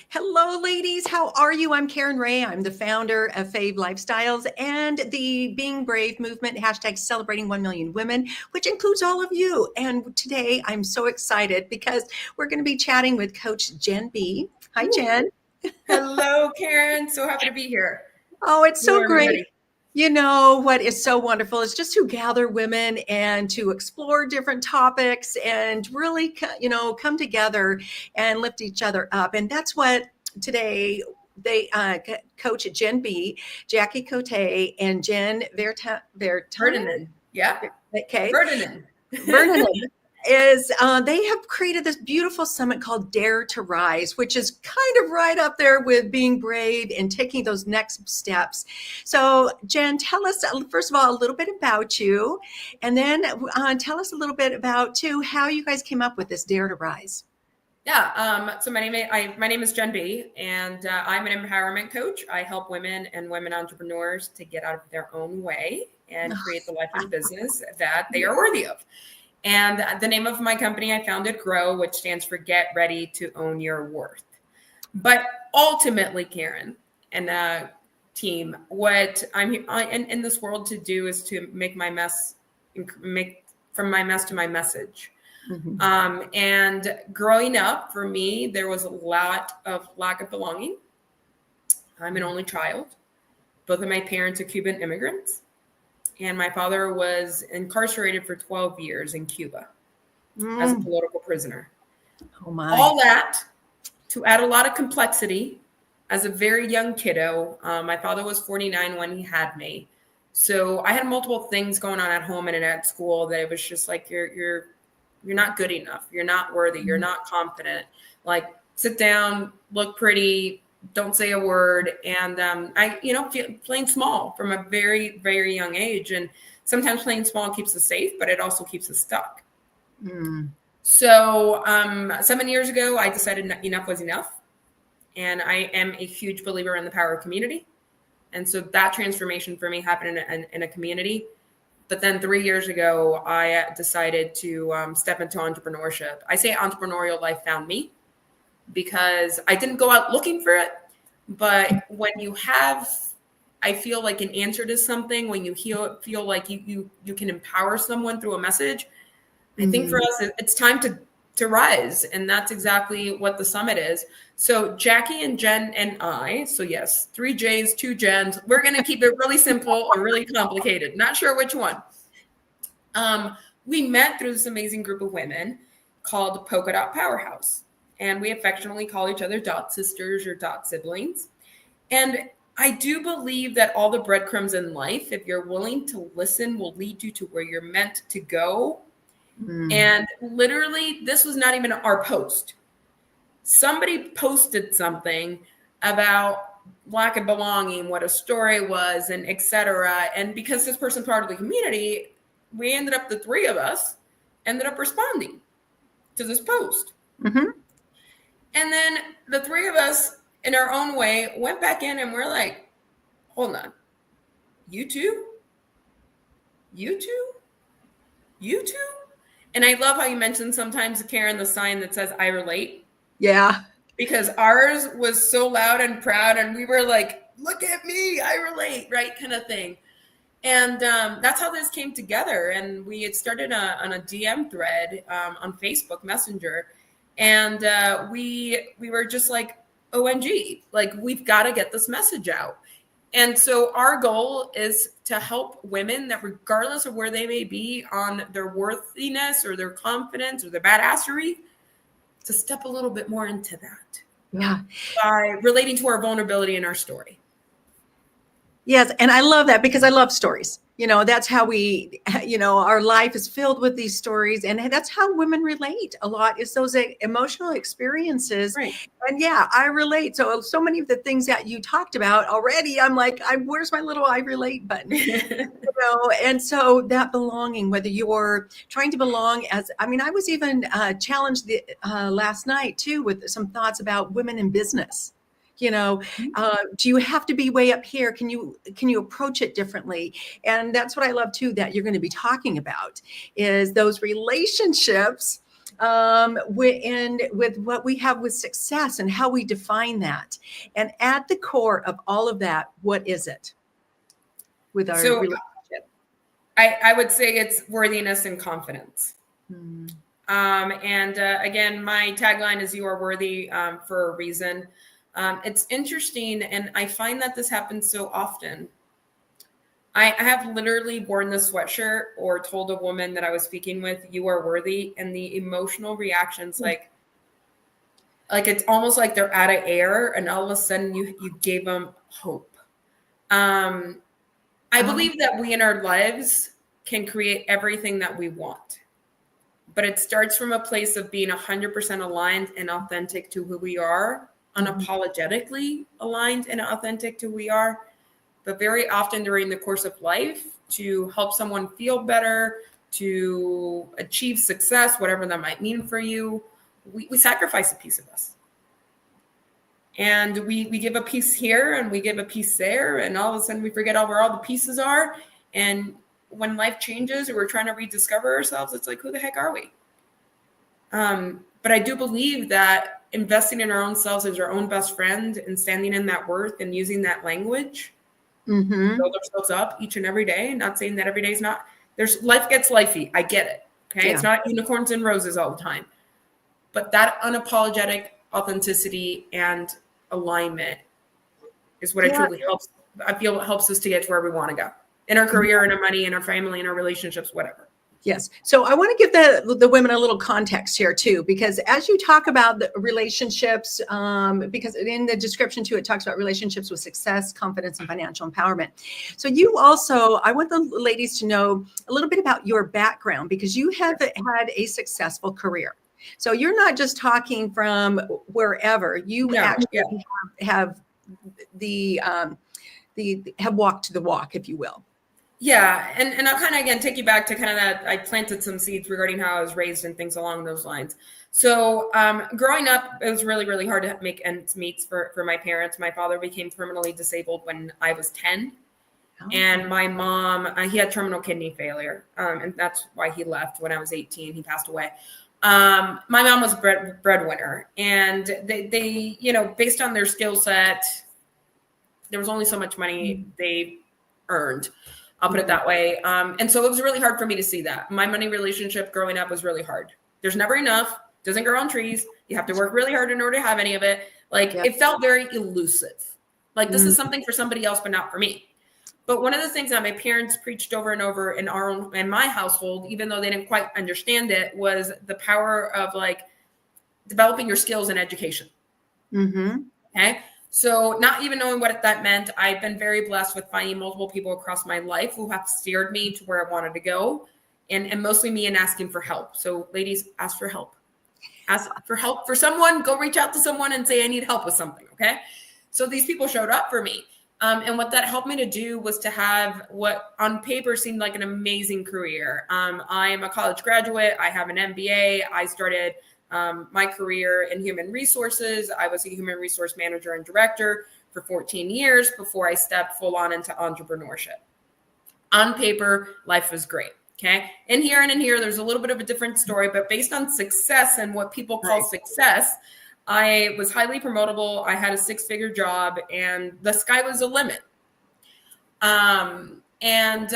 Hello, ladies. How are you? I'm Karen Ray. I'm the founder of Fave Lifestyles and the Being Brave movement, hashtag celebrating 1 million women, which includes all of you. And today I'm so excited because we're going to be chatting with Coach Jen B. Hi, Jen. Hello, Karen. So happy to be here. Oh, it's Hello, so great. everybody. You know, what is so wonderful is just to gather women and to explore different topics and really, come together and lift each other up. And that's what today Coach Jen B, Jackie Cote, and Jen Vertonen. Ferdinand. Yeah. Okay. Ferdinand. Vernon is they have created this beautiful summit called Dare to Rise, which is kind of right up there with being brave and taking those next steps. So, Jen, tell us first of all a little bit about you, and then tell us a little bit about too how you guys came up with this Dare to Rise. Yeah. So my name is Jen B, and I'm an empowerment coach. I help women and women entrepreneurs to get out of their own way and create the life and business that they are worthy of. And the name of my company, I founded GROW, which stands for Get Ready to Own Your Worth. But ultimately, Karen and team, what I'm in this world to do is to make from my mess to my message. Mm-hmm. And growing up, for me, there was a lot of lack of belonging. I'm an only child. Both of my parents are Cuban immigrants. And my father was incarcerated for 12 years in Cuba as a political prisoner. Oh my. All that to add a lot of complexity as a very young kiddo. My father was 49 when he had me. So I had multiple things going on at home and at school that it was just like, you're not good enough. You're not worthy. You're not confident. Like, sit down, look pretty, don't say a word. And I feel playing small from a very, very young age. And sometimes playing small keeps us safe, but it also keeps us stuck. So 7 years ago, I decided enough was enough. And I am a huge believer in the power of community. And so that transformation for me happened in a community. But then 3 years ago, I decided to step into entrepreneurship. I say entrepreneurial life found me because I didn't go out looking for it. But when you have, I feel like an answer to something, when you feel like you can empower someone through a message, I think for us, it's time to rise. And that's exactly what the summit is. So Jackie and Jen and I, so yes, 3 J's, 2 Jens, we're going to keep it really simple or really complicated. Not sure which one. We met through this amazing group of women called Polka Dot Powerhouse. And we affectionately call each other dot sisters or dot siblings. And I do believe that all the breadcrumbs in life, if you're willing to listen, will lead you to where you're meant to go. And literally, this was not even our post. Somebody posted something about lack of belonging, what a story was, and etc. And because this person's part of the community, we ended up, the 3 of us ended up responding to this post. And then the 3 of us, in our own way, went back in and we're like, hold on. You too? You too? You too? And I love how you mentioned sometimes, Karen, the sign that says, I relate. Yeah. Because ours was so loud and proud. And we were like, look at me, I relate, right? Kind of thing. And that's how this came together. And we had started on a DM thread on Facebook Messenger. And we were just like, OMG, like, we've got to get this message out. And so our goal is to help women that, regardless of where they may be on their worthiness or their confidence or their badassery, to step a little bit more into that. Yeah. By relating to our vulnerability and our story. Yes. And I love that because I love stories. That's how we, our life is filled with these stories. And that's how women relate a lot, is those emotional experiences. Right. And yeah, I relate. So many of the things that you talked about already, I'm like, where's my little I relate button? And so that belonging, whether you're trying to belong I was even challenged last night too, with some thoughts about women in business. Do you have to be way up here? Can you approach it differently? And that's what I love too, that you're going to be talking about, is those relationships and with what we have with success and how we define that. And at the core of all of that, what is it with our So relationship? I would say it's worthiness and confidence. Hmm. Again, my tagline is "You are worthy" for a reason. It's interesting, and I find that this happens so often. I have literally worn this sweatshirt or told a woman that I was speaking with, "You are worthy," and the emotional reactions, like it's almost like they're out of air, and all of a sudden you gave them hope. I believe that we in our lives can create everything that we want, but it starts from a place of being 100% aligned and authentic to who we are, unapologetically aligned and authentic to who we are. But very often during the course of life, to help someone feel better, to achieve success, whatever that might mean for you, we sacrifice a piece of us. And we give a piece here and we give a piece there, and all of a sudden we forget where all the pieces are. And when life changes or we're trying to rediscover ourselves, it's like, who the heck are we? But I do believe that investing in our own selves as our own best friend and standing in that worth and using that language, build ourselves up each and every day. Not saying that every day is not. Life gets lifey. I get it. Okay, yeah. It's not unicorns and roses all the time, but that unapologetic authenticity and alignment is what it truly helps. I feel it helps us to get to where we want to go in our career, in our money, in our family, in our relationships, whatever. Yes. So I want to give the women a little context here too, because as you talk about the relationships, because in the description too, it talks about relationships with success, confidence, and financial empowerment. So you also, I want the ladies to know a little bit about your background, because you have had a successful career. So you're not just talking from wherever. You actually have have walked the walk, if you will. Yeah. And I'll kind of, again, take you back to kind of that. I planted some seeds regarding how I was raised and things along those lines. So growing up, it was really, really hard to make ends meet for my parents. My father became terminally disabled when I was 10. Oh. And my mom, he had terminal kidney failure. And that's why he left when I was 18. He passed away. My mom was breadwinner, and they, based on their skill set, there was only so much money they earned. I'll put it that way. And so it was really hard for me to see that. My money relationship growing up was really hard. There's never enough. Doesn't grow on trees. You have to work really hard in order to have any of it. It felt very elusive. Like this is something for somebody else, but not for me. But one of the things that my parents preached over and over in my household, even though they didn't quite understand it, was the power of developing your skills in education. Okay. So not even knowing what that meant, I've been very blessed with finding multiple people across my life who have steered me to where I wanted to go, and mostly me and asking for help. So ladies, ask for help. Ask for help for someone. Go reach out to someone and say, I need help with something. Okay. So these people showed up for me. And what that helped me to do was to have what on paper seemed like an amazing career. I am a college graduate. I have an MBA. I started my career in human resources. I was a human resource manager and director for 14 years before I stepped full on into entrepreneurship. On paper, life was great. Okay. In here, there's a little bit of a different story, but based on success and what people call success, I was highly promotable. I had a 6-figure job, and the sky was the limit. And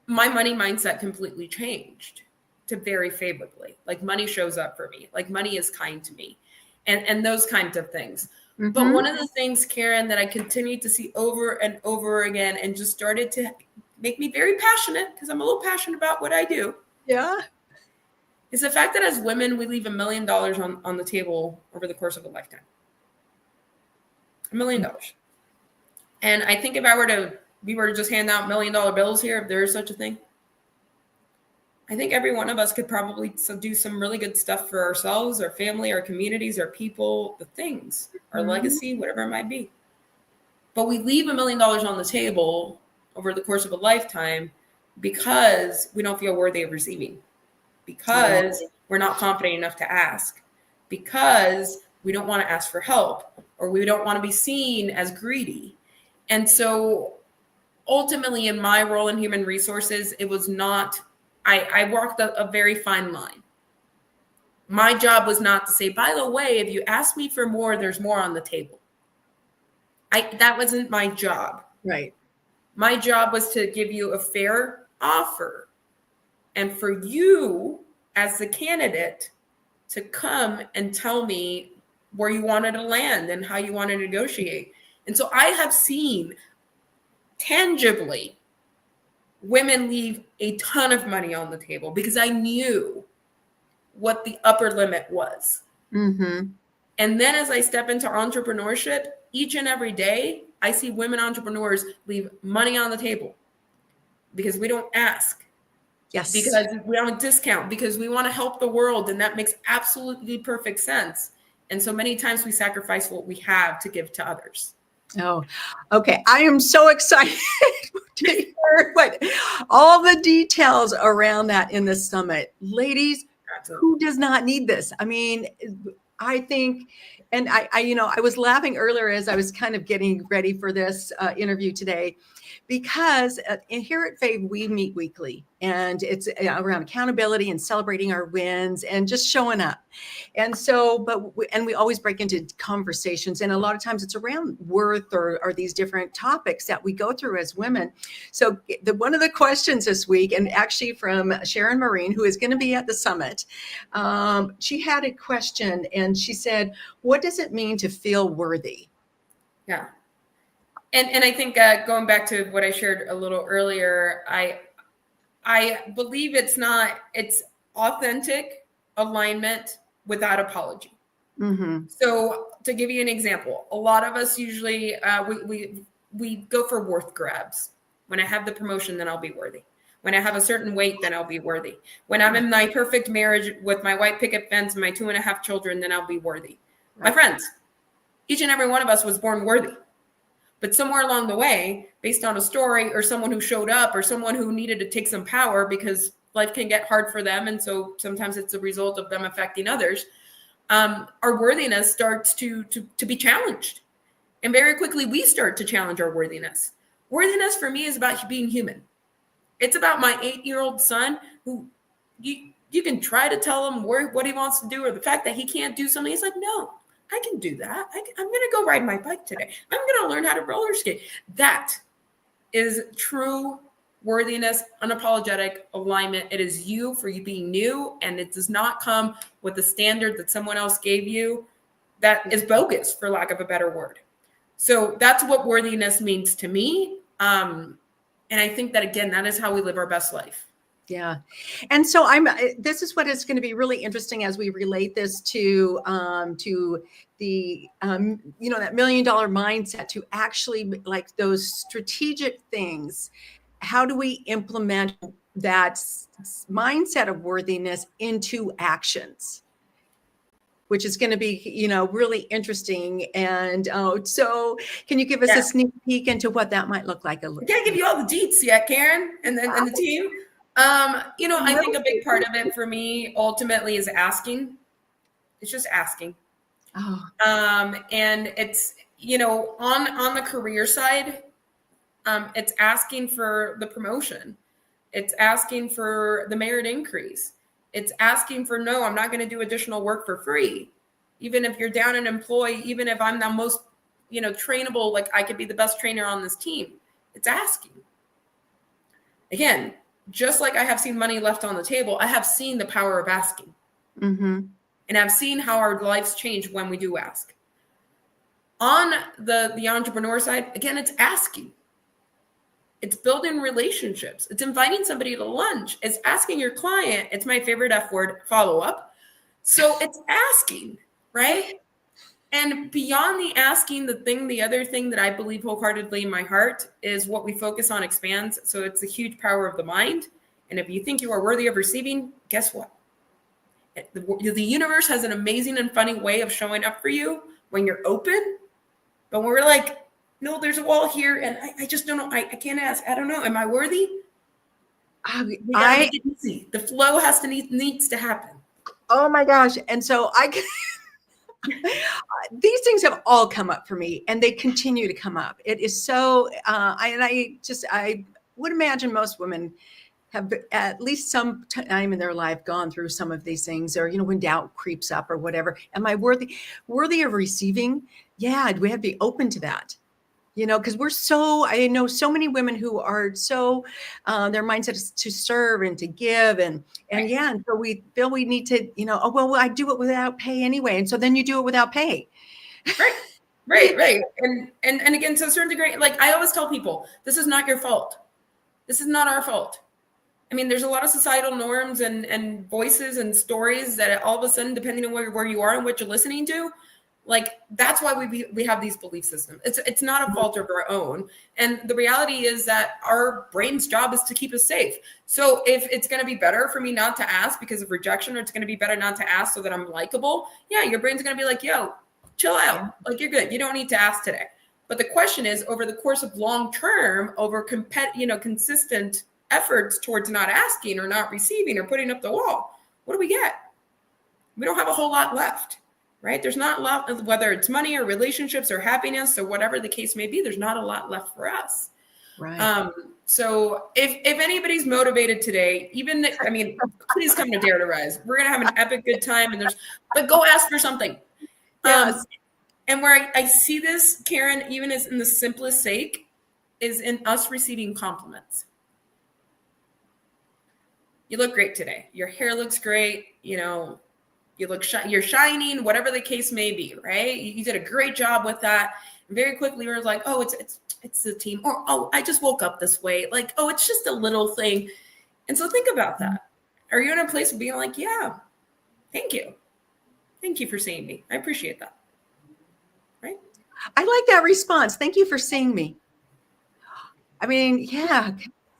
my money mindset completely changed to very favorably. Like money shows up for me. Like money is kind to me, and those kinds of things. But one of the things, Karen, that I continued to see over and over again, and just started to make me very passionate, because I'm a little passionate about what I do. Yeah. Is the fact that as women, we leave $1 million on the table over the course of a lifetime. $1 million. And I think if we were to just hand out $1 million bills here, if there is such a thing, I think every one of us could probably do some really good stuff for ourselves, our family, our communities, our people, the things, our legacy, whatever it might be. But we leave $1 million on the table over the course of a lifetime because we don't feel worthy of receiving, because we're not confident enough to ask, because we don't want to ask for help, or we don't want to be seen as greedy. And so ultimately in my role in human resources, it was not, I walked a very fine line. My job was not to say, by the way, if you ask me for more, there's more on the table. That wasn't my job. Right. My job was to give you a fair offer. And for you as the candidate to come and tell me where you wanted to land and how you want to negotiate. And so I have seen tangibly women leave a ton of money on the table because I knew what the upper limit was. Mm-hmm. And then as I step into entrepreneurship, each and every day, I see women entrepreneurs leave money on the table because we don't ask. Yes. Because we don't discount, because we want to help the world. And that makes absolutely perfect sense. And so many times we sacrifice what we have to give to others. Oh, okay. I am so excited to hear all the details around that in the summit. Ladies, absolutely. Who does not need this? I mean, I think, and I was laughing earlier as I was kind of getting ready for this interview today, because here at FAVE, we meet weekly, and it's around accountability and celebrating our wins and just showing up. And so, we always break into conversations, and a lot of times it's around worth or these different topics that we go through as women. So one of the questions this week, and actually from Sharon Marine, who is going to be at the summit, she had a question, and she said, what does it mean to feel worthy? Yeah. And I think going back to what I shared a little earlier, I believe it's authentic alignment without apology. Mm-hmm. So to give you an example, a lot of us usually we go for worth grabs. When I have the promotion, then I'll be worthy. When I have a certain weight, then I'll be worthy. When I'm in my perfect marriage with my white picket fence and my 2.5 children, then I'll be worthy. Right. My friends, each and every one of us was born worthy. But somewhere along the way, based on a story or someone who showed up or someone who needed to take some power because life can get hard for them, and so sometimes it's a result of them affecting others, our worthiness starts to be challenged. And very quickly, we start to challenge our worthiness. Worthiness for me is about being human. It's about my 8-year-old son who you can try to tell him what he wants to do or the fact that he can't do something. He's like, no. I can do that. I'm going to go ride my bike today. I'm going to learn how to roller skate. That is true worthiness, unapologetic alignment. It is you for you being new, and it does not come with the standard that someone else gave you that is bogus, for lack of a better word. So that's what worthiness means to me. And I think that, again, that is how we live our best life. Yeah. And so this is what is going to be really interesting as we relate this to the, that $1 million mindset, to actually, like, those strategic things. How do we implement that mindset of worthiness into actions? Which is going to be, really interesting. And so can you give us a sneak peek into what that might look like? I can't give you all the deets yet, Karen, and the team. I think a big part of it for me ultimately is asking. It's just asking. Oh. And it's, on the career side, it's asking for the promotion. It's asking for the merit increase. It's asking for, no, I'm not going to do additional work for free. Even if you're down an employee, even if I'm the most, trainable, like I could be the best trainer on this team. It's asking. Again, just like I have seen money left on the table, I have seen the power of asking. Mm-hmm. And I've seen how our lives change when we do ask. On the entrepreneur side, again, it's asking. It's building relationships. It's inviting somebody to lunch. It's asking your client. It's my favorite F word, follow up. So it's asking, right? And beyond the asking, the other thing that I believe wholeheartedly in my heart is what we focus on expands. So it's the huge power of the mind. And if you think you are worthy of receiving, guess what? The universe has an amazing and funny way of showing up for you when you're open. But when we're like, no, there's a wall here, and I just don't know. I can't ask. I don't know. Am I worthy? We gotta make it easy. The flow needs to happen. Oh my gosh! And so these things have all come up for me, and they continue to come up. It is so. I would imagine most women have at least some time in their life gone through some of these things, or, when doubt creeps up or whatever. Am I worthy of receiving? Yeah, we have to be open to that. Because I know so many women who are so, their mindset is to serve and to give. And yeah. And so we feel we need to, oh, well, I do it without pay anyway. And so then you do it without pay. Right. And again, to a certain degree, like I always tell people, this is not your fault. This is not our fault. I mean, there's a lot of societal norms and voices and stories that all of a sudden, depending on where you are and what you're listening to, like that's why we have these belief systems. It's not a fault of our own. And the reality is that our brain's job is to keep us safe. So if it's going to be better for me not to ask because of rejection, or it's going to be better not to ask so that I'm likable, yeah, your brain's going to be like, yo, chill out. Like you're good. You don't need to ask today. But the question is, over the course of long term, over consistent efforts towards not asking or not receiving or putting up the wall, what do we get? We don't have a whole lot left, right? There's not a lot, whether it's money or relationships or happiness or whatever the case may be, there's not a lot left for us. Right. So if anybody's motivated today, please come to Dare to Rise. We're going to have an epic good time, but go ask for something. Yes. And where I see this, Karen, even as in the simplest sake, is in us receiving compliments. You look great today. Your hair looks great. You look you're shining, whatever the case may be, right? You did a great job with that. And very quickly, we're like, oh, it's the team, or oh, I just woke up this way. Like, oh, it's just a little thing. And so think about that. Are you in a place of being like, yeah, thank you for seeing me. I appreciate that. Right? I like that response. Thank you for seeing me. I mean, yeah.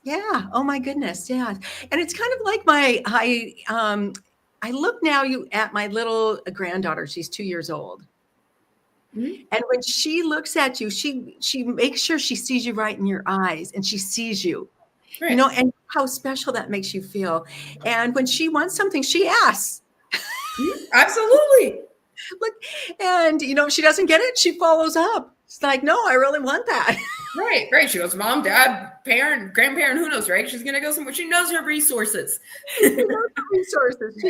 Yeah. Oh my goodness. Yeah. And it's kind of like I look now at my little granddaughter. She's 2 years old. Mm-hmm. And when she looks at you, she makes sure she sees you right in your eyes, and she sees you, right. And how special that makes you feel. And when she wants something, she asks. Absolutely. Look, and if she doesn't get it, she follows up. It's like, no, I really want that. Right. She goes, mom, dad, parent, grandparent, who knows, right? She's going to go somewhere. She knows her resources. She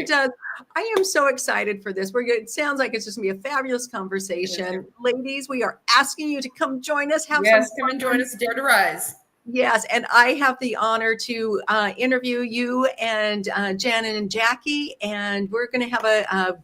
does. I am so excited for this. It sounds like it's just going to be a fabulous conversation. Ladies, we are asking you to come join us. Come and join us at Dare to Rise. Yes, and I have the honor to interview you and Jen and Jackie, and we're going to have a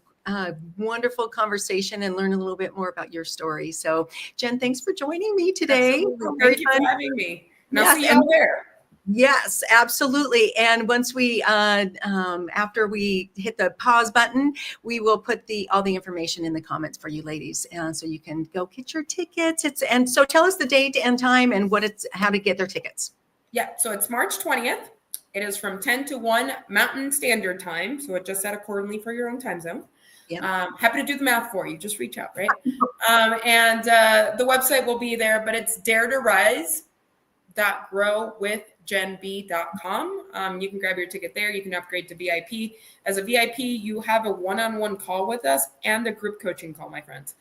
wonderful conversation and learn a little bit more about your story. So, Jen, thanks for joining me today. Thank you for having me. And I'll see you out there. Yes, absolutely. And once we, after we hit the pause button, we will put all the information in the comments for you ladies, so you can go get your tickets. And so tell us the date and time and how to get their tickets. Yeah, so it's March 20th. It is from 10 to 1 Mountain Standard Time. So it just set accordingly for your own time zone. Yeah. Happy to do the math for you. Just reach out, right? And the website will be there, but it's daretorise.growwithjenb.com. You can grab your ticket there. You can upgrade to VIP. As a VIP, you have a one-on-one call with us and a group coaching call, my friends.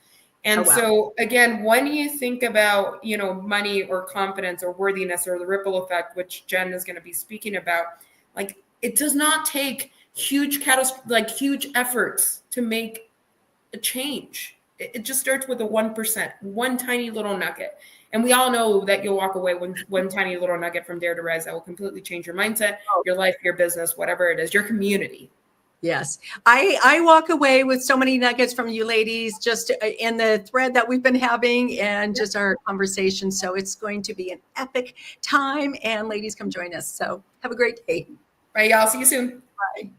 And so again, when you think about, money or confidence or worthiness or the ripple effect, which Jen is going to be speaking about, like it does not take huge efforts to make a change. It just starts with a 1%, one tiny little nugget. And we all know that you'll walk away with one tiny little nugget from Dare to Rise that will completely change your mindset, your life, your business, whatever it is, your community. Yes. I walk away with so many nuggets from you ladies, just in the thread that we've been having and just our conversation. So it's going to be an epic time, and ladies, come join us. So have a great day. Bye, y'all. See you soon. Bye.